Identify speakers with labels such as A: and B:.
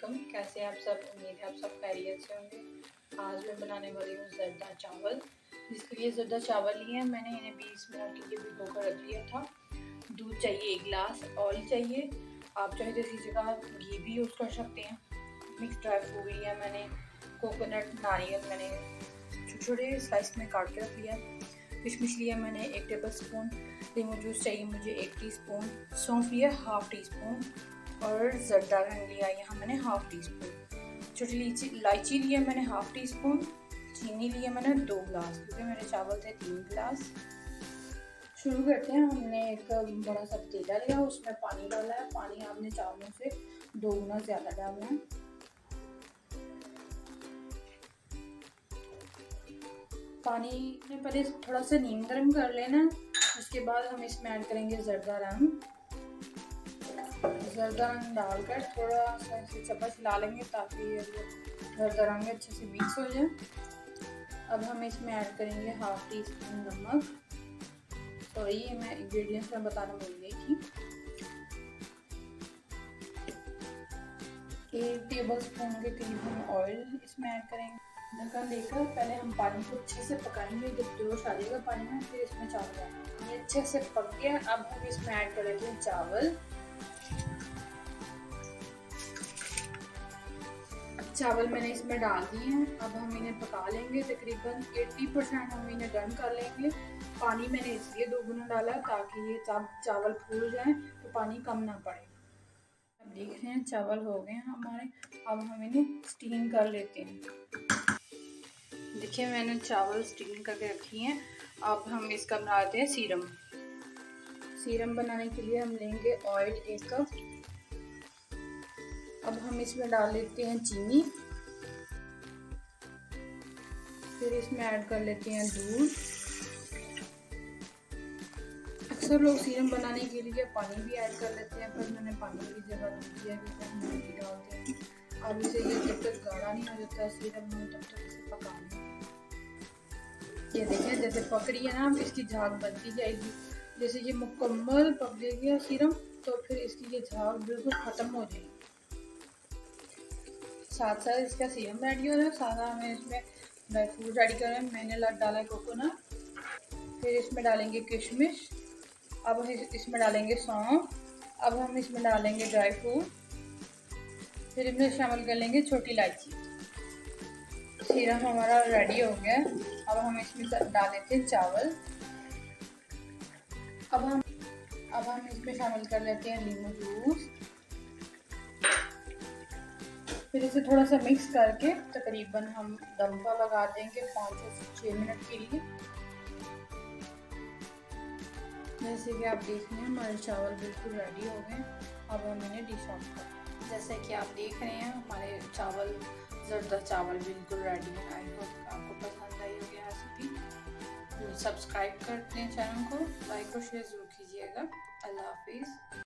A: वालेकुम। कैसे हैं आप सब? उम्मीद है आप सब खैरियत से होंगे। आज मैं बनाने वाली हूँ ज़र्दा चावल। इसके लिए ज़र्दा चावल लिए हैं मैंने, इन्हें 20 मिनट के लिए भिगो कर रख लिया था। दूध चाहिए 1 गिलास, ऑयल चाहिए, आप चाहे तो इसी जगह घी भी यूज़ कर सकते हैं। मिक्स ड्राई फ्रूट लिया मैंने, कोकोनट, नारियल मैंने छोटे छोटे स्लाइस में काट के रख लिया। किशमिश लिया मैंने 1 टेबल स्पून, लेमन जूस चाहिए मुझे 1 टीस्पून, सौंफ लिया 1/2 टीस्पून और ज़र्दा रंग लिया यहाँ मैंने 1/2 टीस्पून। छोटी इलायची लिया मैंने 1/2 टीस्पून। चीनी लिया मैंने 2 गिलास, क्योंकि मेरे चावल थे 3 गिलास। शुरू करते हैं। हमने एक बड़ा सा पतीला लिया, उसमें पानी डाला है। पानी आपने चावलों से 2 गुना ज़्यादा डालना है। पानी में पहले थोड़ा सा नीम गर्म कर लेना, उसके बाद हम इसमें ऐड करेंगे ज़र्दा रंग। ज़र्दा रंग डालकर थोड़ा सा इसे चम्मच हिला लेंगे ताकि ज़र्दा रंग अच्छे से मिक्स हो जाए। अब हम इसमें ऐड करेंगे 1/2 टीस्पून नमक। तो ये मैं इंग्रेडिएंट्स में बताना भूल गई थी। 1 टेबल स्पून के करीब हम ऑयल इसमें ऐड करेंगे। ढक्कन देकर पहले हम पानी को अच्छे से पकाएंगे। जब जोश आ जाएगा पानी में, फिर इसमें चावल डालेंगे। ये अच्छे से पक गया। अब हम इसमें ऐड करेंगे चावल। चावल मैंने इसमें डाल दिए हैं। अब हम इन्हें पका लेंगे, तकरीबन 80% हम इन्हें डन कर लेंगे। पानी मैंने इसलिए 2 गुना डाला ताकि ये चावल फूल जाएं, तो पानी कम ना पड़े। अब देख रहे हैं चावल हो गए हैं हमारे। अब हम इन्हें स्टीम कर लेते हैं। देखिए मैंने चावल स्टीम करके रखी हैं। अब हम इसका बनाते हैं सीरम। सीरम बनाने के लिए हम लेंगे ऑयल 1 कप। अब हम इसमें डाल लेते हैं चीनी, फिर इसमें ऐड कर लेते हैं दूध। अक्सर लोग सीरम बनाने के लिए पानी भी ऐड कर लेते हैं, पर मैंने पानी की जगह दूध दिया क्योंकि हम दूध ही डालते हैं। अब इसे ये जब तक गाढ़ा नहीं हो जाता सीरम में, तब तक इसे पकाना है। ये देखें जैसे पक रही है ना, अब इसकी झाग बनती जाएगी। जैसे ये मुकम्मल पक जाएगी सीरम, तो फिर इसकी ये झाग बिल्कुल ख़त्म हो जाएगी। साथ साथ इसका सीरम रेडी हो रहा है, साथ हमें इसमें ड्राई फ्रूट रेडी कर रहे हैं। मैंने डाला है कोकोनट, फिर इसमें डालेंगे किशमिश। अब हम इसमें डालेंगे सौंफ। अब हम इसमें डालेंगे ड्राई फ्रूट, फिर इसमें शामिल कर लेंगे छोटी इलायची। सीरम हमारा रेडी हो गया। अब हम इसमें डाल देते हैं चावल। अब हम इसमें शामिल कर लेते हैं नींबू जूस। फिर इसे थोड़ा सा मिक्स करके तकरीबन हम दम पर लगा देंगे 5 से 6 मिनट के लिए। जैसे कि आप देख रहे हैं हमारे चावल बिल्कुल रेडी हो गए। अब हम इन्हें डिश आउट करें। जैसे कि आप देख रहे हैं हमारे चावल, ज़र्दा चावल बिल्कुल रेडी है। आई होप आपको पसंद आई होगी रेसिपी। सब्सक्राइब करते हैं चैनल को, लाइक और शेयर ज़रूर कीजिएगा। अल्लाह हाफिज़।